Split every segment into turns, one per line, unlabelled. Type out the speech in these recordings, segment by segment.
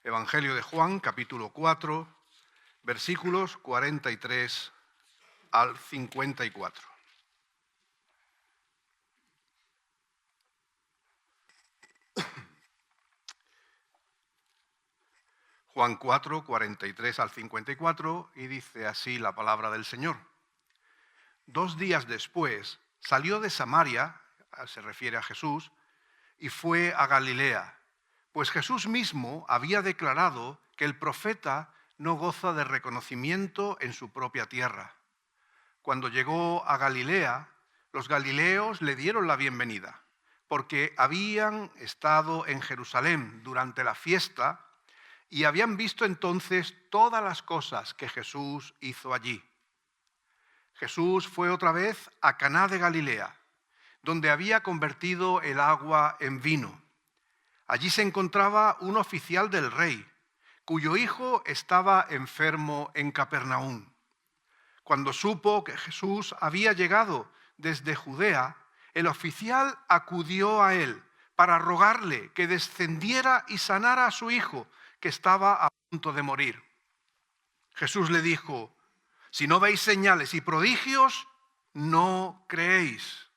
Evangelio de Juan, capítulo 4, versículos 43 al 54. Juan 4, 43 al 54, y dice así la palabra del Señor. 2 días después salió de Samaria, se refiere a Jesús, y fue a Galilea, pues Jesús mismo había declarado que el profeta no goza de reconocimiento en su propia tierra. Cuando llegó a Galilea, los galileos le dieron la bienvenida, porque habían estado en Jerusalén durante la fiesta y habían visto entonces todas las cosas que Jesús hizo allí. Jesús fue otra vez a Caná de Galilea, donde había convertido el agua en vino. Allí se encontraba un oficial del rey, cuyo hijo estaba enfermo en Capernaum. Cuando supo que Jesús había llegado desde Judea, el oficial acudió a él para rogarle que descendiera y sanara a su hijo, que estaba a punto de morir. Jesús le dijo: si no veis señales y prodigios, no creéis.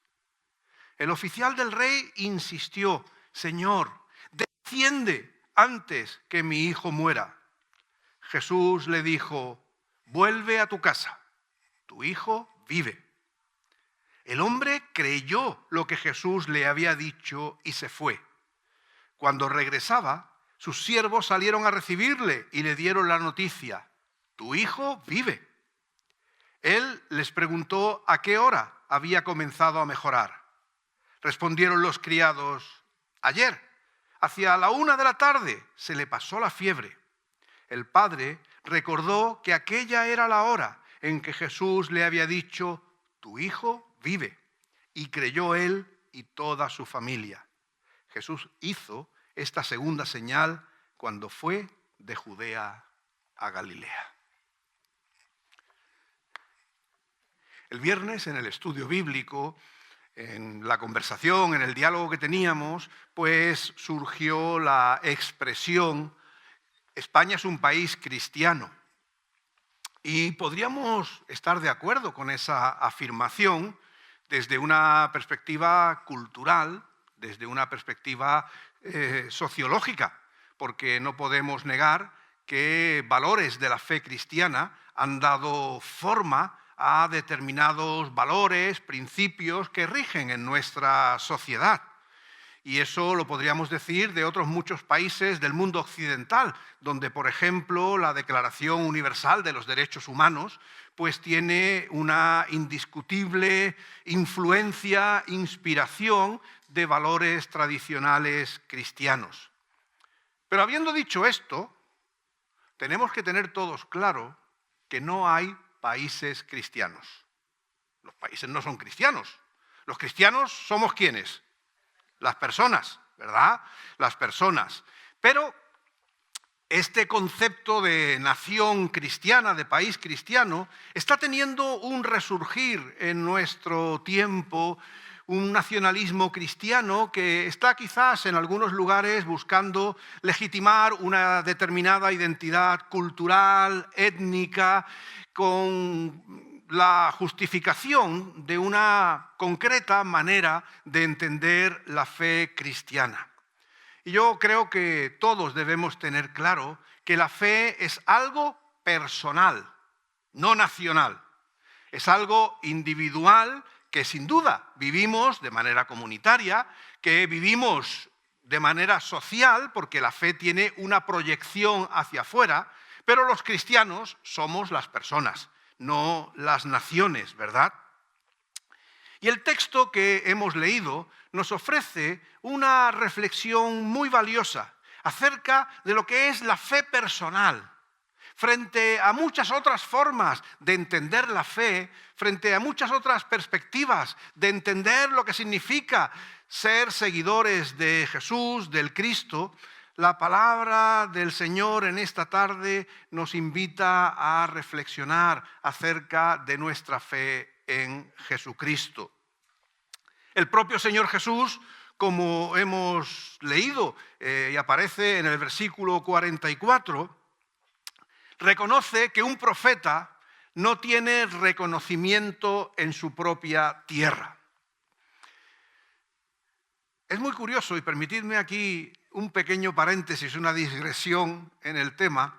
El oficial del rey insistió: Señor, desciende antes que mi hijo muera. Jesús le dijo: vuelve a tu casa, tu hijo vive. El hombre creyó lo que Jesús le había dicho y se fue. Cuando regresaba, sus siervos salieron a recibirle y le dieron la noticia: tu hijo vive. Él les preguntó a qué hora había comenzado a mejorar. Respondieron los criados: ayer, hacia la 1 de la tarde, se le pasó la fiebre. El padre recordó que aquella era la hora en que Jesús le había dicho: tu hijo vive. Y creyó él y toda su familia. Jesús hizo esta segunda señal cuando fue de Judea a Galilea. El viernes, en el estudio bíblico, en la conversación, en el diálogo que teníamos, pues surgió la expresión: España es un país cristiano. Y podríamos estar de acuerdo con esa afirmación desde una perspectiva cultural, desde una perspectiva sociológica, porque no podemos negar que valores de la fe cristiana han dado forma a determinados valores, principios que rigen en nuestra sociedad. Y eso lo podríamos decir de otros muchos países del mundo occidental, donde, por ejemplo, la Declaración Universal de los Derechos Humanos pues tiene una indiscutible influencia, inspiración de valores tradicionales cristianos. Pero habiendo dicho esto, tenemos que tener todos claro que no hay países cristianos. Los países no son cristianos. Los cristianos somos ¿quiénes? Las personas, ¿verdad? Las personas. Pero este concepto de nación cristiana, de país cristiano, está teniendo un resurgir en nuestro tiempo, un nacionalismo cristiano que está quizás en algunos lugares buscando legitimar una determinada identidad cultural, étnica, con la justificación de una concreta manera de entender la fe cristiana. Y yo creo que todos debemos tener claro que la fe es algo personal, no nacional. Es algo individual que sin duda vivimos de manera comunitaria, que vivimos de manera social, porque la fe tiene una proyección hacia afuera, pero los cristianos somos las personas, no las naciones, ¿verdad? Y el texto que hemos leído nos ofrece una reflexión muy valiosa acerca de lo que es la fe personal, frente a muchas otras formas de entender la fe, frente a muchas otras perspectivas de entender lo que significa ser seguidores de Jesús, del Cristo. La palabra del Señor en esta tarde nos invita a reflexionar acerca de nuestra fe en Jesucristo. El propio Señor Jesús como hemos leído y aparece en el versículo 44, reconoce que un profeta no tiene reconocimiento en su propia tierra. Es muy curioso, y permitidme aquí un pequeño paréntesis, una digresión en el tema.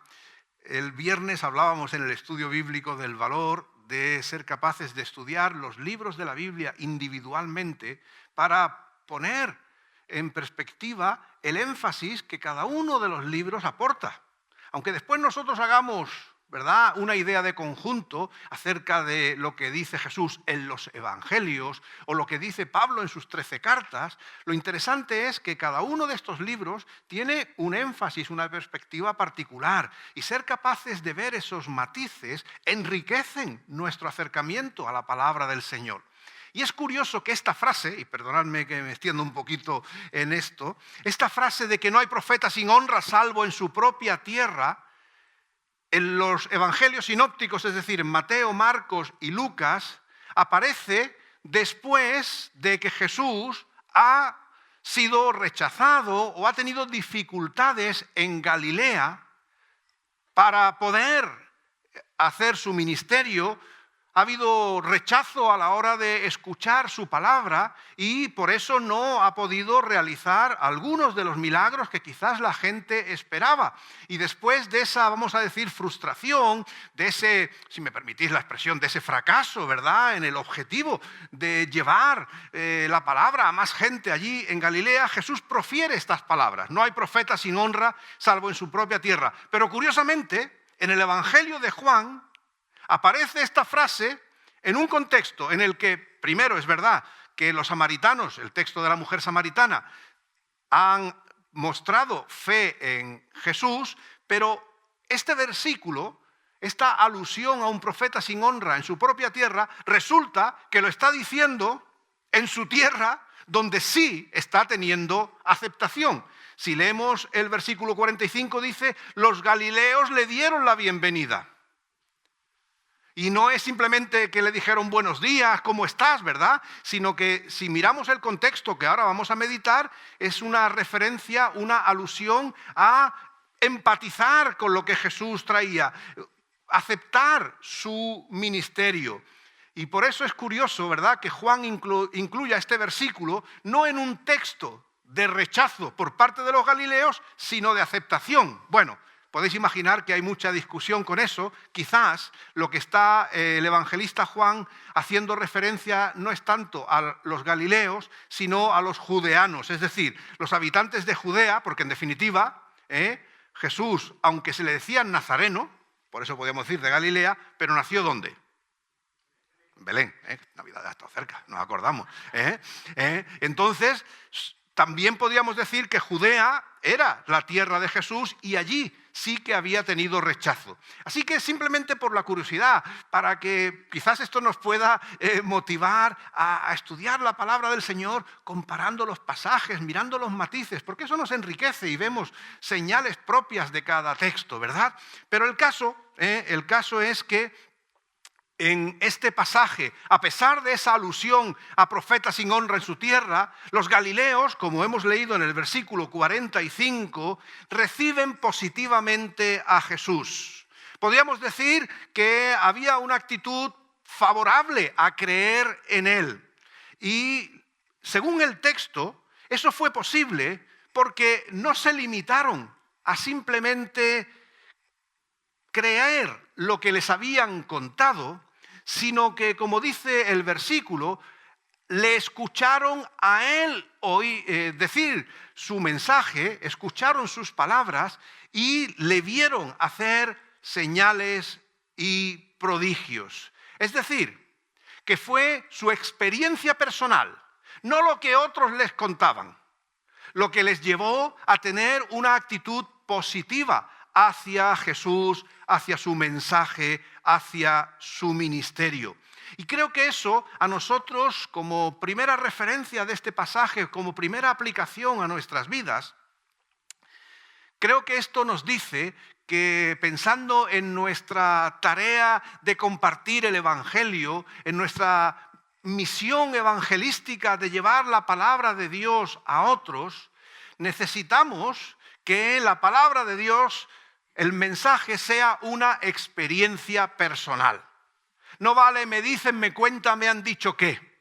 El viernes hablábamos en el estudio bíblico del valor de ser capaces de estudiar los libros de la Biblia individualmente para poner en perspectiva el énfasis que cada uno de los libros aporta. Aunque después nosotros hagamos, ¿verdad?, una idea de conjunto acerca de lo que dice Jesús en los evangelios o lo que dice Pablo en sus 13 cartas, lo interesante es que cada uno de estos libros tiene un énfasis, una perspectiva particular, y ser capaces de ver esos matices enriquecen nuestro acercamiento a la palabra del Señor. Y es curioso que esta frase, y perdonadme que me extienda un poquito en esto, esta frase de que no hay profeta sin honra salvo en su propia tierra, en los evangelios sinópticos, es decir, en Mateo, Marcos y Lucas, aparece después de que Jesús ha sido rechazado o ha tenido dificultades en Galilea para poder hacer su ministerio. Ha habido rechazo a la hora de escuchar su palabra y por eso no ha podido realizar algunos de los milagros que quizás la gente esperaba. Y después de esa, vamos a decir, frustración, de ese, si me permitís la expresión, de ese fracaso, ¿verdad?, en el objetivo de llevar la palabra a más gente allí en Galilea, Jesús profiere estas palabras: no hay profeta sin honra salvo en su propia tierra. Pero curiosamente, en el Evangelio de Juan, aparece esta frase en un contexto en el que, primero, es verdad que los samaritanos, el texto de la mujer samaritana, han mostrado fe en Jesús, pero este versículo, esta alusión a un profeta sin honra en su propia tierra, resulta que lo está diciendo en su tierra, donde sí está teniendo aceptación. Si leemos el versículo 45, dice: los galileos le dieron la bienvenida. Y no es simplemente que le dijeron buenos días, ¿cómo estás?, ¿verdad? Sino que si miramos el contexto que ahora vamos a meditar, es una referencia, una alusión a empatizar con lo que Jesús traía, aceptar su ministerio. Y por eso es curioso, ¿verdad?, que Juan incluya este versículo no en un texto de rechazo por parte de los galileos, sino de aceptación. Bueno, podéis imaginar que hay mucha discusión con eso. Quizás lo que está el evangelista Juan haciendo referencia no es tanto a los galileos, sino a los judeanos, es decir, los habitantes de Judea, porque en definitiva Jesús, aunque se le decía nazareno, por eso podríamos decir de Galilea, pero nació ¿dónde? En Belén. Navidad ya está cerca, nos acordamos. Entonces, también podríamos decir que Judea era la tierra de Jesús y allí sí que había tenido rechazo. Así que simplemente por la curiosidad, para que quizás esto nos pueda motivar a estudiar la palabra del Señor comparando los pasajes, mirando los matices, porque eso nos enriquece y vemos señales propias de cada texto, ¿verdad? Pero el caso es que en este pasaje, a pesar de esa alusión a profeta sin honra en su tierra, los galileos, como hemos leído en el versículo 45, reciben positivamente a Jesús. Podríamos decir que había una actitud favorable a creer en él. Y según el texto, eso fue posible porque no se limitaron a simplemente creer lo que les habían contado, sino que, como dice el versículo, le escucharon a él decir su mensaje, escucharon sus palabras y le vieron hacer señales y prodigios. Es decir, que fue su experiencia personal, no lo que otros les contaban, lo que les llevó a tener una actitud positiva hacia Jesús, hacia su mensaje, hacia su ministerio. Y creo que eso a nosotros, como primera referencia de este pasaje, como primera aplicación a nuestras vidas, creo que esto nos dice que pensando en nuestra tarea de compartir el Evangelio, en nuestra misión evangelística de llevar la palabra de Dios a otros, necesitamos que la palabra de Dios, el mensaje, sea una experiencia personal. No vale, me dicen, me cuentan, me han dicho qué.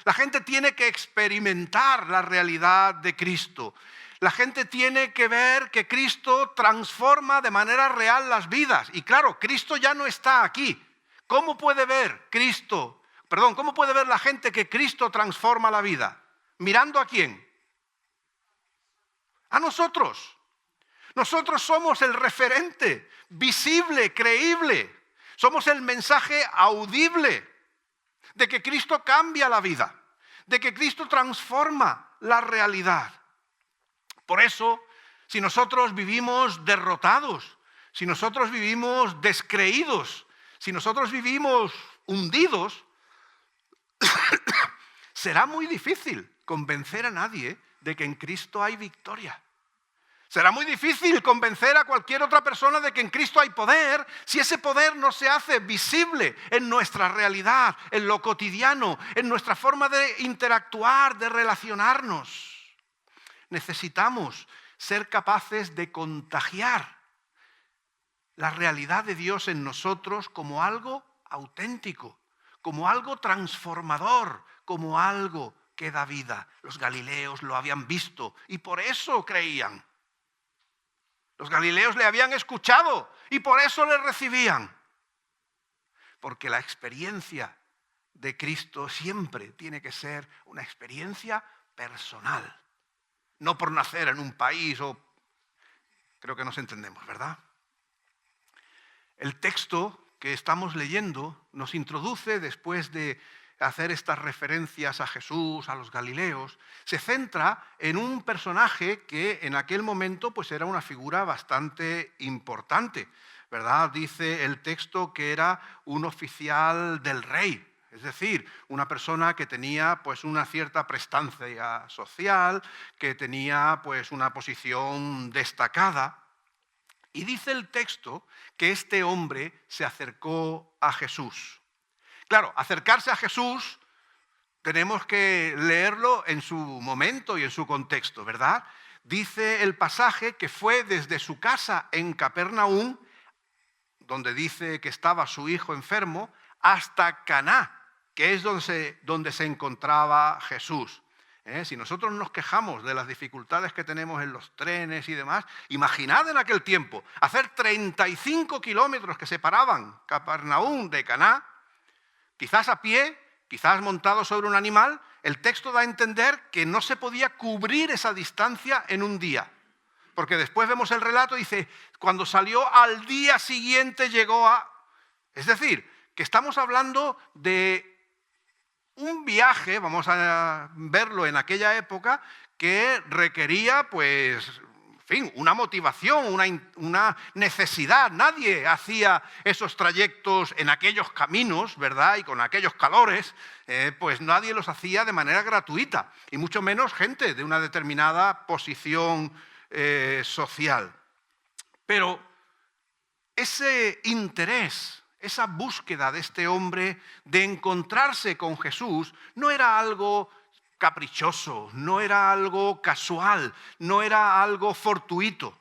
La gente tiene que experimentar la realidad de Cristo. La gente tiene que ver que Cristo transforma de manera real las vidas. Y claro, Cristo ya no está aquí. ¿Cómo puede ver cómo puede ver la gente que Cristo transforma la vida? ¿Mirando a quién? A nosotros. Nosotros somos el referente visible, creíble. Somos el mensaje audible de que Cristo cambia la vida, de que Cristo transforma la realidad. Por eso, si nosotros vivimos derrotados, si nosotros vivimos descreídos, si nosotros vivimos hundidos, será muy difícil convencer a nadie de que en Cristo hay victoria. Será muy difícil convencer a cualquier otra persona de que en Cristo hay poder si ese poder no se hace visible en nuestra realidad, en lo cotidiano, en nuestra forma de interactuar, de relacionarnos. Necesitamos ser capaces de contagiar la realidad de Dios en nosotros como algo auténtico, como algo transformador, como algo que da vida. Los galileos lo habían visto y por eso creían. Los galileos le habían escuchado y por eso le recibían. Porque la experiencia de Cristo siempre tiene que ser una experiencia personal. No por nacer en un país o... Creo que nos entendemos, ¿verdad? El texto que estamos leyendo nos introduce, después de hacer estas referencias a Jesús, a los galileos, se centra en un personaje que en aquel momento pues era una figura bastante importante, ¿verdad? Dice el texto que era un oficial del rey, es decir, una persona que tenía pues una cierta prestancia social, que tenía pues una posición destacada. Y dice el texto que este hombre se acercó a Jesús. Claro, acercarse a Jesús tenemos que leerlo en su momento y en su contexto, ¿verdad? Dice el pasaje que fue desde su casa en Capernaum, donde dice que estaba su hijo enfermo, hasta Caná, que es donde se encontraba Jesús. Si nosotros nos quejamos de las dificultades que tenemos en los trenes y demás, imaginad en aquel tiempo, hacer 35 kilómetros que separaban Capernaum de Caná, quizás a pie, quizás montado sobre un animal. El texto da a entender que no se podía cubrir esa distancia en un día. Porque después vemos el relato y dice, cuando salió al día siguiente llegó a... Es decir, que estamos hablando de un viaje, vamos a verlo en aquella época, que requería, pues, en fin, una motivación, una necesidad. Nadie hacía esos trayectos en aquellos caminos, ¿verdad? Y con aquellos calores, pues nadie los hacía de manera gratuita, y mucho menos gente de una determinada posición social. Pero ese interés, esa búsqueda de este hombre de encontrarse con Jesús no era algo caprichoso, no era algo casual, no era algo fortuito.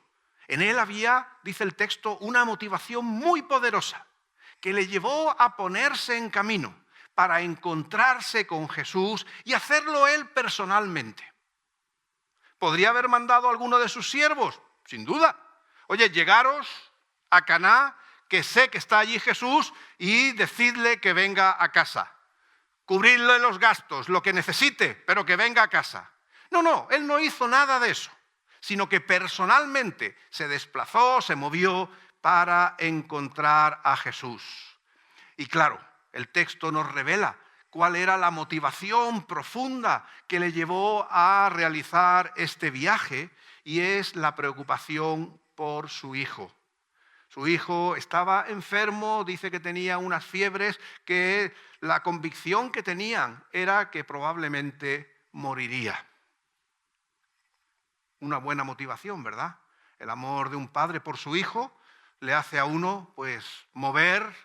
En él había, dice el texto, una motivación muy poderosa que le llevó a ponerse en camino para encontrarse con Jesús y hacerlo él personalmente. ¿Podría haber mandado a alguno de sus siervos? Sin duda. Oye, llegaros a Caná, que sé que está allí Jesús, y decidle que venga a casa. Cubrirle los gastos, lo que necesite, pero que venga a casa. No, él no hizo nada de eso, sino que personalmente se desplazó, se movió para encontrar a Jesús. Y claro, el texto nos revela cuál era la motivación profunda que le llevó a realizar este viaje, y es la preocupación por su hijo. Su hijo estaba enfermo, dice que tenía unas fiebres, que la convicción que tenían era que probablemente moriría. Una buena motivación, ¿verdad? El amor de un padre por su hijo le hace a uno, pues, mover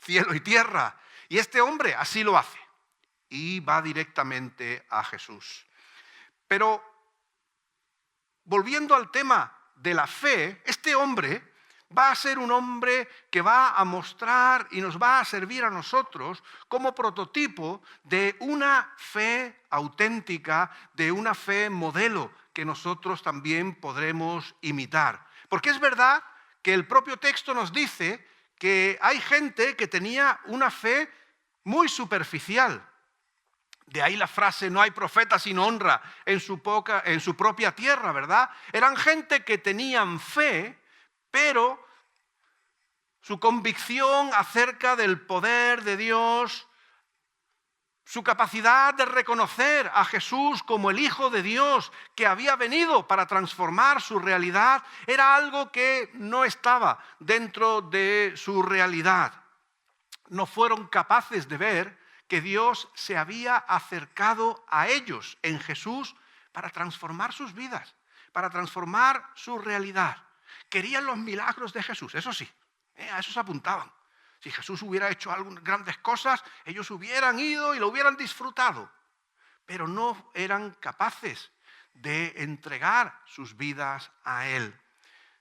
cielo y tierra. Y este hombre así lo hace. y va directamente a Jesús. Pero volviendo al tema de la fe, este hombre va a ser un hombre que va a mostrar y nos va a servir a nosotros como prototipo de una fe auténtica, de una fe modelo que nosotros también podremos imitar. Porque es verdad que el propio texto nos dice que hay gente que tenía una fe muy superficial. De ahí la frase, no hay profeta sin honra en su propia tierra, ¿verdad? Eran gente que tenían fe, pero su convicción acerca del poder de Dios, su capacidad de reconocer a Jesús como el Hijo de Dios que había venido para transformar su realidad, era algo que no estaba dentro de su realidad. No fueron capaces de ver que Dios se había acercado a ellos en Jesús para transformar sus vidas, para transformar su realidad. Querían los milagros de Jesús, eso sí, a eso se apuntaban. Si Jesús hubiera hecho grandes cosas, ellos hubieran ido y lo hubieran disfrutado, pero no eran capaces de entregar sus vidas a Él.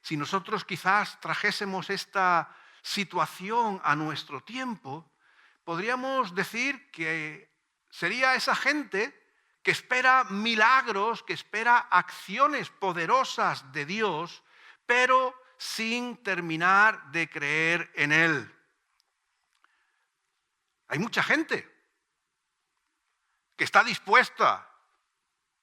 Si nosotros quizás trajésemos esta situación a nuestro tiempo, podríamos decir que sería esa gente que espera milagros, que espera acciones poderosas de Dios, pero sin terminar de creer en Él. Hay mucha gente que está dispuesta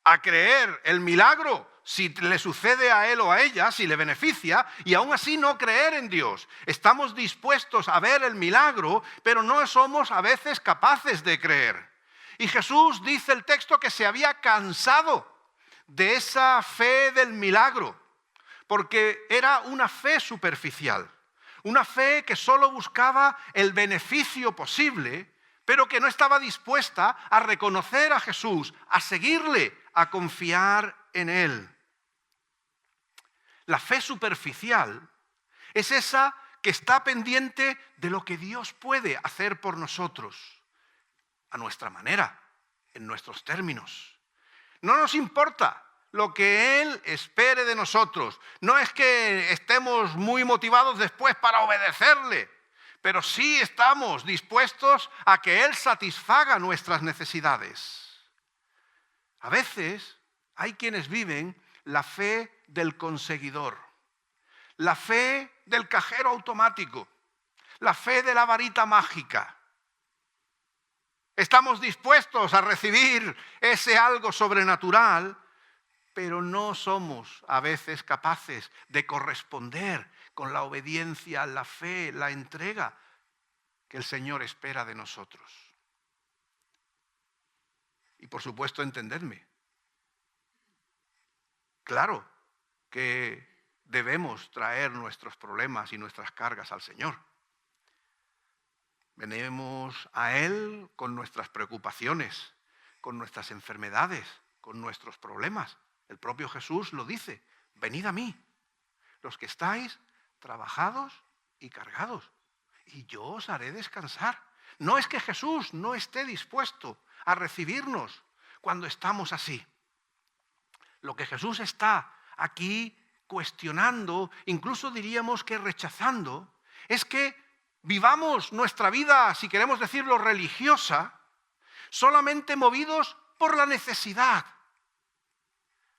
a creer el milagro si le sucede a él o a ella, si le beneficia, y aún así no creer en Dios. Estamos dispuestos a ver el milagro, pero no somos a veces capaces de creer. Y Jesús dice el texto que se había cansado de esa fe del milagro, porque era una fe superficial, una fe que solo buscaba el beneficio posible, pero que no estaba dispuesta a reconocer a Jesús, a seguirle, a confiar en Él. La fe superficial es esa que está pendiente de lo que Dios puede hacer por nosotros, a nuestra manera, en nuestros términos. No nos importa lo que Él espere de nosotros. No es que estemos muy motivados después para obedecerle, pero sí estamos dispuestos a que Él satisfaga nuestras necesidades. A veces hay quienes viven la fe del conseguidor, la fe del cajero automático, la fe de la varita mágica. Estamos dispuestos a recibir ese algo sobrenatural, pero no somos a veces capaces de corresponder con la obediencia, la fe, la entrega que el Señor espera de nosotros. Y por supuesto, entendedme, claro que debemos traer nuestros problemas y nuestras cargas al Señor. Venimos a Él con nuestras preocupaciones, con nuestras enfermedades, con nuestros problemas. El propio Jesús lo dice: venid a mí, los que estáis trabajados y cargados, y yo os haré descansar. No es que Jesús no esté dispuesto a recibirnos cuando estamos así. Lo que Jesús está aquí cuestionando, incluso diríamos que rechazando, es que vivamos nuestra vida, si queremos decirlo, religiosa, solamente movidos por la necesidad.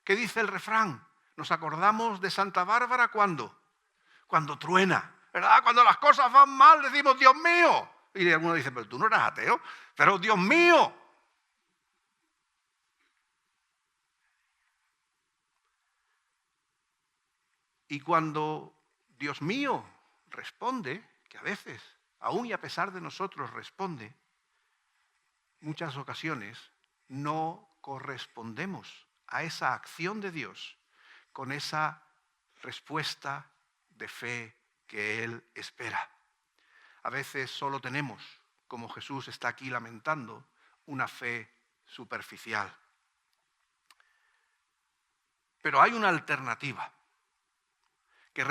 ¿Qué dice el refrán? Nos acordamos de Santa Bárbara cuando truena, ¿verdad? Cuando las cosas van mal decimos, Dios mío. Y alguno dice, pero tú no eras ateo. Pero Dios mío. Y cuando Dios mío responde, que a veces, aún y a pesar de nosotros responde, muchas ocasiones no correspondemos a esa acción de Dios con esa respuesta de fe que Él espera. A veces solo tenemos, como Jesús está aquí lamentando, una fe superficial. Pero hay una alternativa que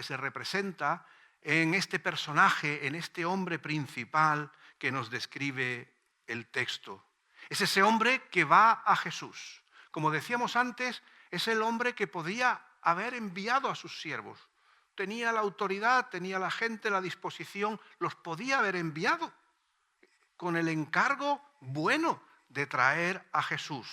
se representa en este personaje, en este hombre principal que nos describe el texto. Es ese hombre que va a Jesús. Como decíamos antes, es el hombre que podía haber enviado a sus siervos. Tenía la autoridad, tenía la gente, la disposición, los podía haber enviado con el encargo bueno de traer a Jesús.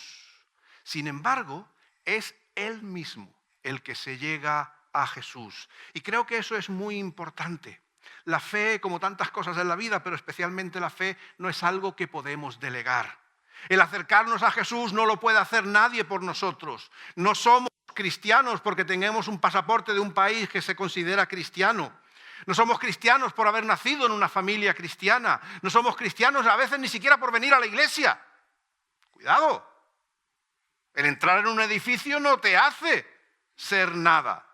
Sin embargo, es él mismo el que se llega a Jesús. Y creo que eso es muy importante. La fe, como tantas cosas en la vida, pero especialmente la fe, no es algo que podemos delegar. El acercarnos a Jesús no lo puede hacer nadie por nosotros. No somos cristianos porque tengamos un pasaporte de un país que se considera cristiano. No somos cristianos por haber nacido en una familia cristiana. No somos cristianos a veces ni siquiera por venir a la iglesia. Cuidado. El entrar en un edificio no te hace ser nada.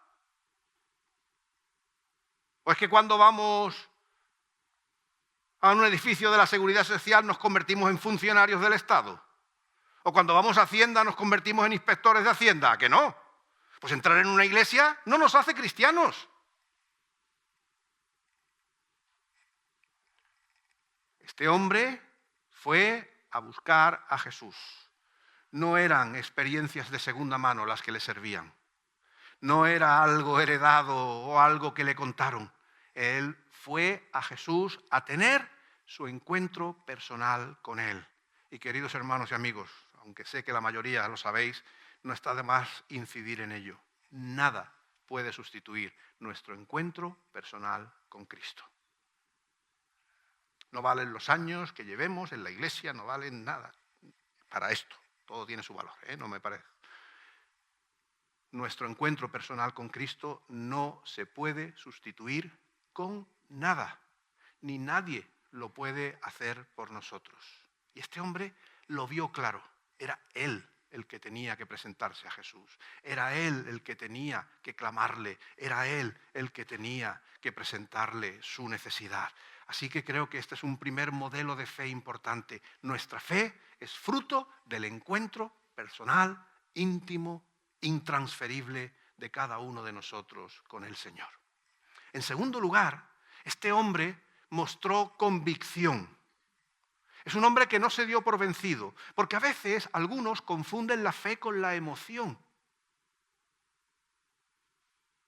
¿O es que cuando vamos a un edificio de la Seguridad Social nos convertimos en funcionarios del Estado? ¿O cuando vamos a Hacienda nos convertimos en inspectores de Hacienda? ¿A que no? Pues entrar en una iglesia no nos hace cristianos. Este hombre fue a buscar a Jesús. No eran experiencias de segunda mano las que le servían. No era algo heredado o algo que le contaron. Él fue a Jesús a tener su encuentro personal con él. Y queridos hermanos y amigos, aunque sé que la mayoría lo sabéis, no está de más incidir en ello. Nada puede sustituir nuestro encuentro personal con Cristo. No valen los años que llevemos en la iglesia, no valen nada para esto. Todo tiene su valor, no me parece. Nuestro encuentro personal con Cristo no se puede sustituir con nada, ni nadie lo puede hacer por nosotros. Y este hombre lo vio claro, era él el que tenía que presentarse a Jesús, era él el que tenía que clamarle, era él el que tenía que presentarle su necesidad. Así que creo que este es un primer modelo de fe importante. Nuestra fe es fruto del encuentro personal, íntimo, intransferible de cada uno de nosotros con el Señor. En segundo lugar, este hombre mostró convicción. Es un hombre que no se dio por vencido, porque a veces algunos confunden la fe con la emoción.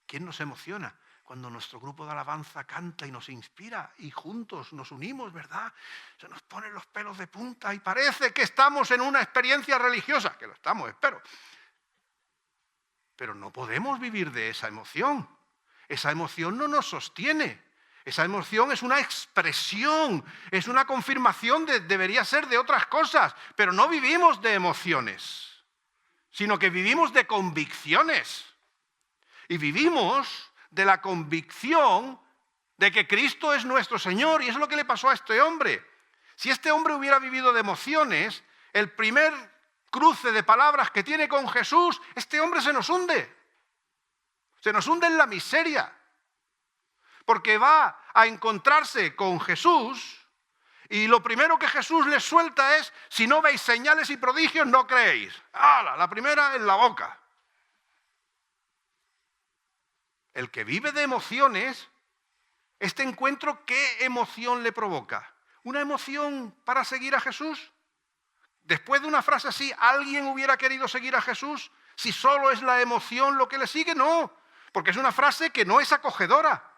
¿Quién nos emociona? Cuando nuestro grupo de alabanza canta y nos inspira y juntos nos unimos, ¿verdad? Se nos ponen los pelos de punta y parece que estamos en una experiencia religiosa, que lo estamos, espero. Pero no podemos vivir de esa emoción. Esa emoción no nos sostiene. Esa emoción es una expresión, es una confirmación debería ser de otras cosas, pero no vivimos de emociones, sino que vivimos de convicciones. Y vivimos de la convicción de que Cristo es nuestro Señor, y eso es lo que le pasó a este hombre. Si este hombre hubiera vivido de emociones, el primer cruce de palabras que tiene con Jesús, este hombre se nos hunde en la miseria, porque va a encontrarse con Jesús y lo primero que Jesús les suelta es: si no veis señales y prodigios, no creéis. ¡Hala! La primera en la boca. El que vive de emociones, este encuentro, ¿qué emoción le provoca? ¿Una emoción para seguir a Jesús? Después de una frase así, ¿alguien hubiera querido seguir a Jesús si solo es la emoción lo que le sigue? No, porque es una frase que no es acogedora.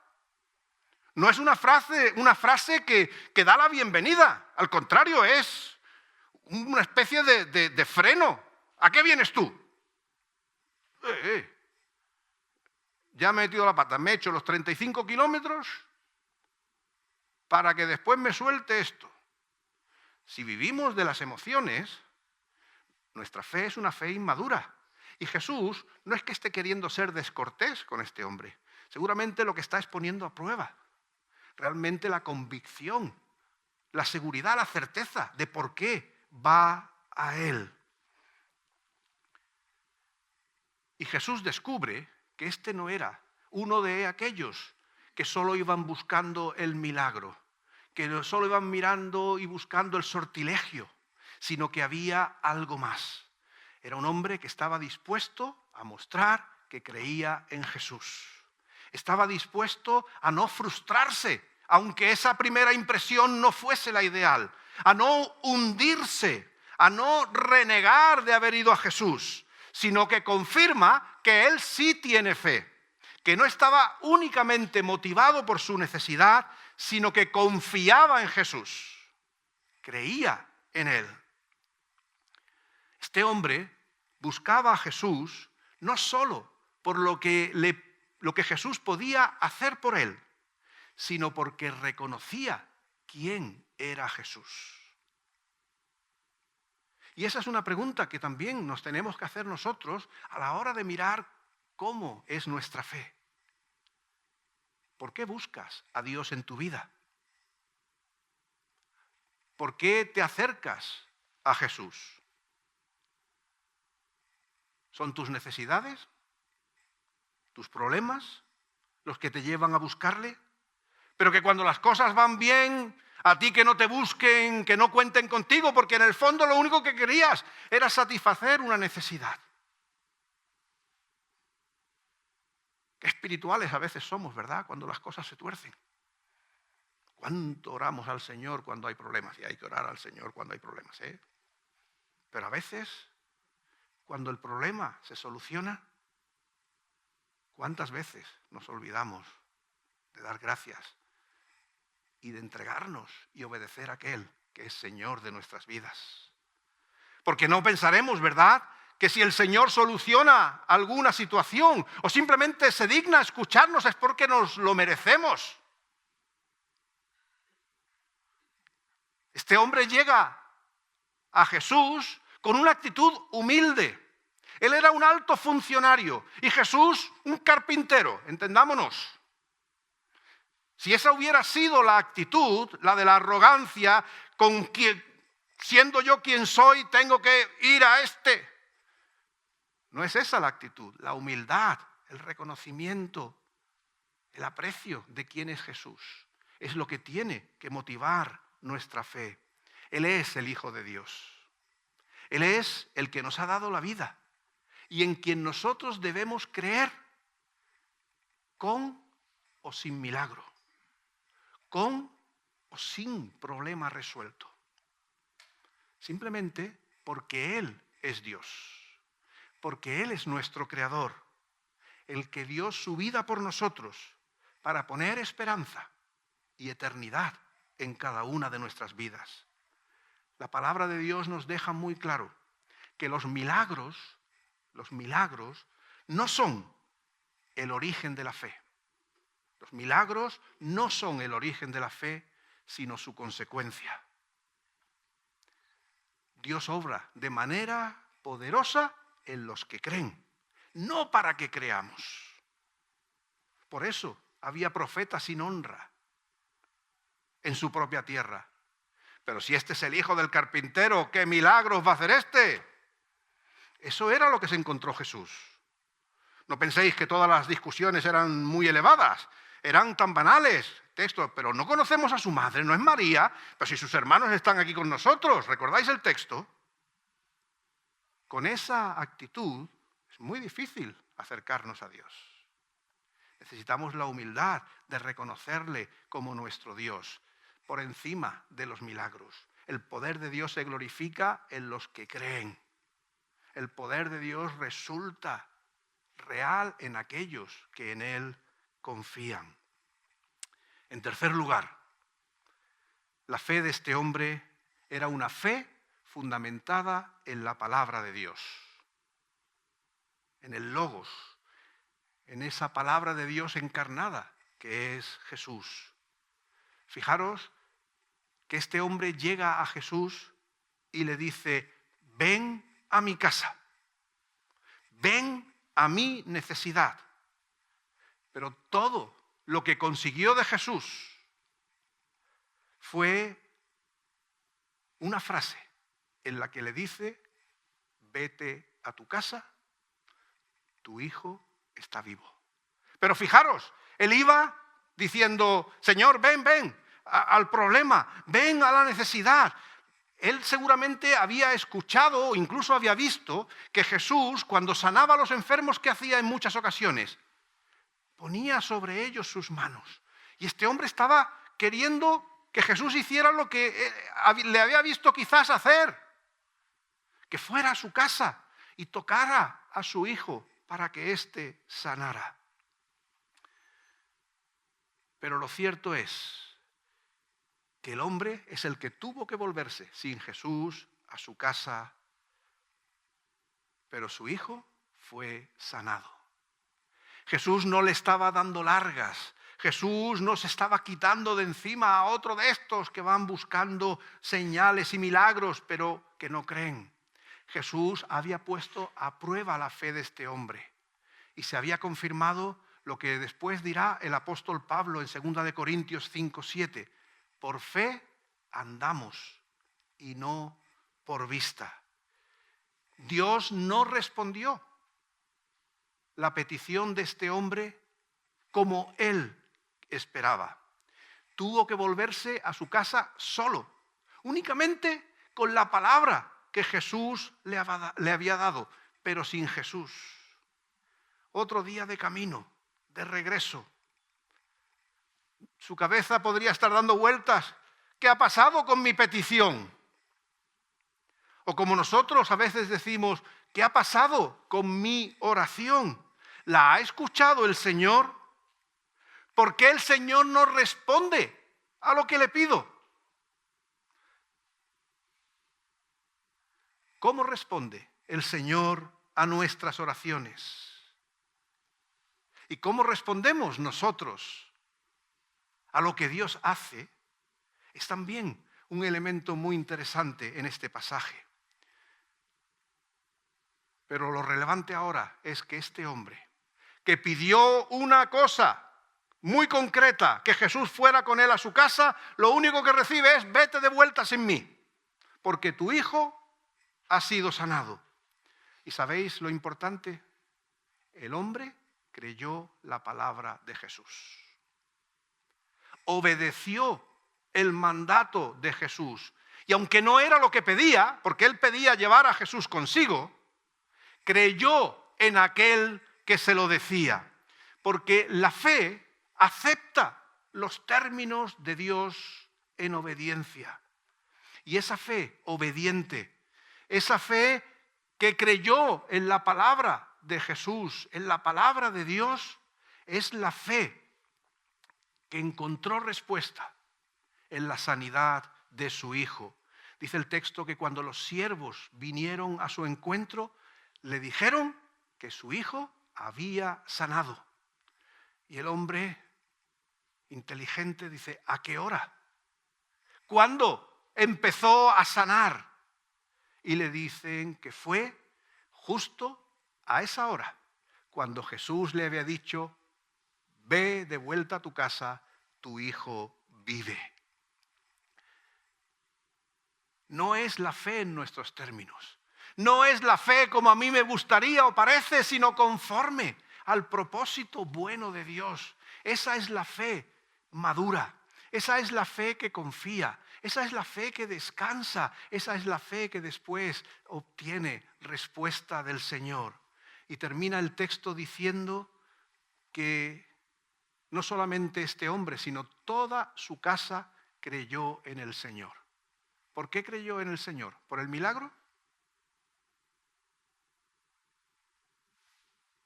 No es una frase que da la bienvenida. Al contrario, es una especie de freno. ¿A qué vienes tú? Ya me he metido la pata, me he hecho los 35 kilómetros para que después me suelte esto. Si vivimos de las emociones, nuestra fe es una fe inmadura. Y Jesús no es que esté queriendo ser descortés con este hombre. Seguramente lo que está es poniendo a prueba realmente la convicción, la seguridad, la certeza de por qué va a él. Y Jesús descubre que este no era uno de aquellos que solo iban buscando el milagro, que solo iban mirando y buscando el sortilegio, sino que había algo más. Era un hombre que estaba dispuesto a mostrar que creía en Jesús. Estaba dispuesto a no frustrarse aunque esa primera impresión no fuese la ideal, a no hundirse, a no renegar de haber ido a Jesús, sino que confirma que él sí tiene fe, que no estaba únicamente motivado por su necesidad, sino que confiaba en Jesús, creía en él. Este hombre buscaba a Jesús no solo por lo que Jesús podía hacer por él, sino porque reconocía quién era Jesús. Y esa es una pregunta que también nos tenemos que hacer nosotros a la hora de mirar cómo es nuestra fe. ¿Por qué buscas a Dios en tu vida? ¿Por qué te acercas a Jesús? ¿Son tus necesidades, tus problemas, los que te llevan a buscarle? Pero que cuando las cosas van bien, a ti que no te busquen, que no cuenten contigo, porque en el fondo lo único que querías era satisfacer una necesidad. Qué espirituales a veces somos, ¿verdad? Cuando las cosas se tuercen. ¿Cuánto oramos al Señor cuando hay problemas? Y hay que orar al Señor cuando hay problemas, ¿eh? Pero a veces, cuando el problema se soluciona, ¿cuántas veces nos olvidamos de dar gracias y de entregarnos y obedecer a aquel que es Señor de nuestras vidas? Porque no pensaremos, ¿verdad?, que si el Señor soluciona alguna situación o simplemente se digna a escucharnos es porque nos lo merecemos. Este hombre llega a Jesús con una actitud humilde. Él era un alto funcionario y Jesús un carpintero, entendámonos. Si esa hubiera sido la actitud, la de la arrogancia, con quien, siendo yo quien soy, tengo que ir a este. No es esa la actitud, la humildad, el reconocimiento, el aprecio de quién es Jesús. Es lo que tiene que motivar nuestra fe. Él es el Hijo de Dios. Él es el que nos ha dado la vida y en quien nosotros debemos creer con o sin milagro, con o sin problema resuelto. Simplemente porque Él es Dios. Porque Él es nuestro Creador, el que dio su vida por nosotros para poner esperanza y eternidad en cada una de nuestras vidas. La palabra de Dios nos deja muy claro que los milagros no son el origen de la fe. Los milagros no son el origen de la fe, sino su consecuencia. Dios obra de manera poderosa en los que creen, no para que creamos. Por eso había profetas sin honra en su propia tierra. Pero si este es el hijo del carpintero, ¿qué milagros va a hacer este? Eso era lo que se encontró Jesús. No penséis que todas las discusiones eran muy elevadas, eran tan banales. Texto, pero no conocemos a su madre, no es María, pero si sus hermanos están aquí con nosotros, ¿recordáis el texto? Con esa actitud es muy difícil acercarnos a Dios. Necesitamos la humildad de reconocerle como nuestro Dios, por encima de los milagros. El poder de Dios se glorifica en los que creen. El poder de Dios resulta real en aquellos que en Él confían. En tercer lugar, la fe de este hombre era una fe fundamentada en la palabra de Dios, en el Logos, en esa palabra de Dios encarnada que es Jesús. Fijaros que este hombre llega a Jesús y le dice: ven a mi casa, ven a mi necesidad. Pero todo lo que consiguió de Jesús fue una frase en la que le dice: vete a tu casa, tu hijo está vivo. Pero fijaros, él iba diciendo: Señor, ven al problema, ven a la necesidad. Él seguramente había escuchado o incluso había visto que Jesús, cuando sanaba a los enfermos, ¿qué hacía en muchas ocasiones? Ponía sobre ellos sus manos. Y este hombre estaba queriendo que Jesús hiciera lo que le había visto quizás hacer, que fuera a su casa y tocara a su hijo para que éste sanara. Pero lo cierto es que el hombre es el que tuvo que volverse sin Jesús a su casa, pero su hijo fue sanado. Jesús no le estaba dando largas. Jesús no se estaba quitando de encima a otro de estos que van buscando señales y milagros, pero que no creen. Jesús había puesto a prueba la fe de este hombre y se había confirmado lo que después dirá el apóstol Pablo en 2 Corintios 5:7. Por fe andamos y no por vista. Dios no respondió la petición de este hombre como él esperaba. Tuvo que volverse a su casa solo, únicamente con la palabra que Jesús le había dado, pero sin Jesús. Otro día de camino, de regreso. Su cabeza podría estar dando vueltas. ¿Qué ha pasado con mi petición? O como nosotros a veces decimos, ¿qué ha pasado con mi oración? ¿La ha escuchado el Señor? ¿Por qué el Señor no responde a lo que le pido? ¿Cómo responde el Señor a nuestras oraciones? ¿Y cómo respondemos nosotros a lo que Dios hace? Es también un elemento muy interesante en este pasaje. Pero lo relevante ahora es que este hombre, que pidió una cosa muy concreta, que Jesús fuera con él a su casa, lo único que recibe es: vete de vuelta sin mí, porque tu hijo ha sido sanado. ¿Y sabéis lo importante? El hombre creyó la palabra de Jesús. Obedeció el mandato de Jesús. Y aunque no era lo que pedía, porque él pedía llevar a Jesús consigo, creyó en aquel que se lo decía. Porque la fe acepta los términos de Dios en obediencia. Y esa fe obediente, esa fe que creyó en la palabra de Jesús, en la palabra de Dios, es la fe que encontró respuesta en la sanidad de su hijo. Dice el texto que cuando los siervos vinieron a su encuentro, le dijeron que su hijo había sanado. Y el hombre inteligente dice: ¿a qué hora? ¿Cuándo empezó a sanar? Y le dicen que fue justo a esa hora, cuando Jesús le había dicho: ve de vuelta a tu casa, tu hijo vive. No es la fe en nuestros términos. No es la fe como a mí me gustaría o parece, sino conforme al propósito bueno de Dios. Esa es la fe madura. Esa es la fe que confía. Esa es la fe que descansa. Esa es la fe que después obtiene respuesta del Señor. Y termina el texto diciendo que no solamente este hombre, sino toda su casa creyó en el Señor. ¿Por qué creyó en el Señor? ¿Por el milagro?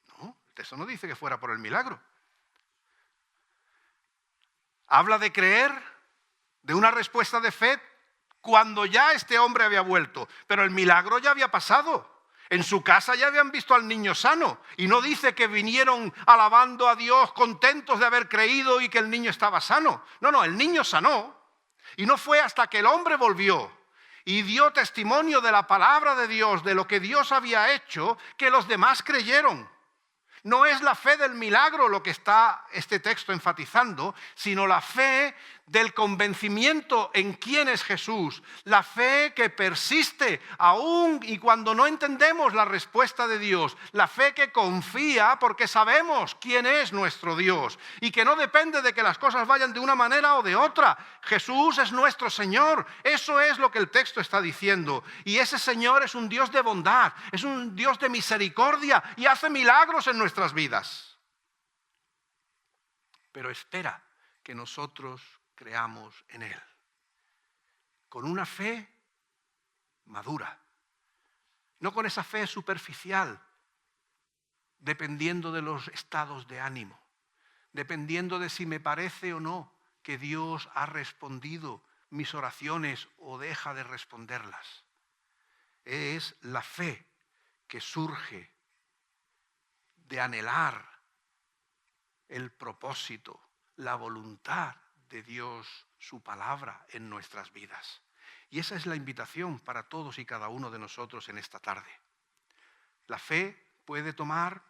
No, el texto no dice que fuera por el milagro. Habla de creer, de una respuesta de fe, cuando ya este hombre había vuelto. Pero el milagro ya había pasado. En su casa ya habían visto al niño sano. Y no dice que vinieron alabando a Dios, contentos de haber creído y que el niño estaba sano. No, el niño sanó. Y no fue hasta que el hombre volvió y dio testimonio de la palabra de Dios, de lo que Dios había hecho, que los demás creyeron. No es la fe del milagro lo que está este texto enfatizando, sino la fe del convencimiento en quién es Jesús, la fe que persiste aún y cuando no entendemos la respuesta de Dios, la fe que confía porque sabemos quién es nuestro Dios y que no depende de que las cosas vayan de una manera o de otra. Jesús es nuestro Señor, eso es lo que el texto está diciendo, y ese Señor es un Dios de bondad, es un Dios de misericordia y hace milagros en nuestras vidas. Pero espera que nosotros creamos en Él. Con una fe madura. No con esa fe superficial, dependiendo de los estados de ánimo, dependiendo de si me parece o no que Dios ha respondido mis oraciones o deja de responderlas. Es la fe que surge de anhelar el propósito, la voluntad de Dios, su palabra en nuestras vidas. Y esa es la invitación para todos y cada uno de nosotros en esta tarde. La fe puede tomar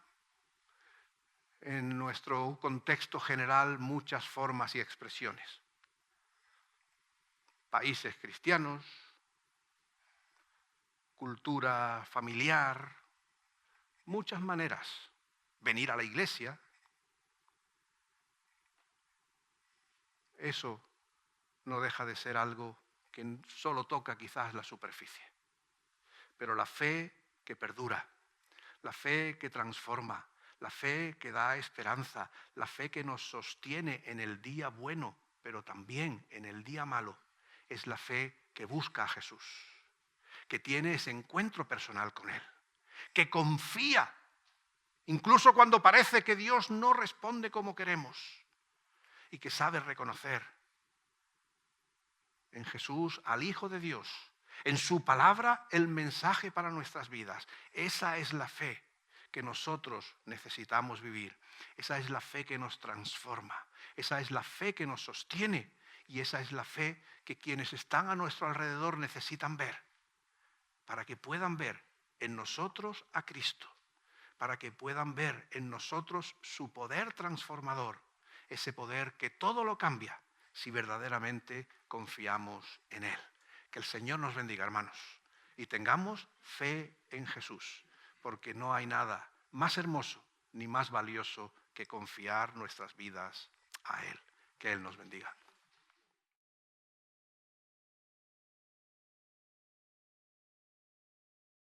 en nuestro contexto general muchas formas y expresiones. Países cristianos, cultura familiar, muchas maneras. Venir a la iglesia, eso no deja de ser algo que solo toca quizás la superficie. Pero la fe que perdura, la fe que transforma, la fe que da esperanza, la fe que nos sostiene en el día bueno, pero también en el día malo, es la fe que busca a Jesús, que tiene ese encuentro personal con Él, que confía, incluso cuando parece que Dios no responde como queremos, y que sabe reconocer en Jesús al Hijo de Dios, en su palabra el mensaje para nuestras vidas. Esa es la fe que nosotros necesitamos vivir. Esa es la fe que nos transforma. Esa es la fe que nos sostiene. Y esa es la fe que quienes están a nuestro alrededor necesitan ver, para que puedan ver en nosotros a Cristo, para que puedan ver en nosotros su poder transformador, ese poder que todo lo cambia si verdaderamente confiamos en Él. Que el Señor nos bendiga, hermanos, y tengamos fe en Jesús, porque no hay nada más hermoso ni más valioso que confiar nuestras vidas a Él. Que Él nos bendiga.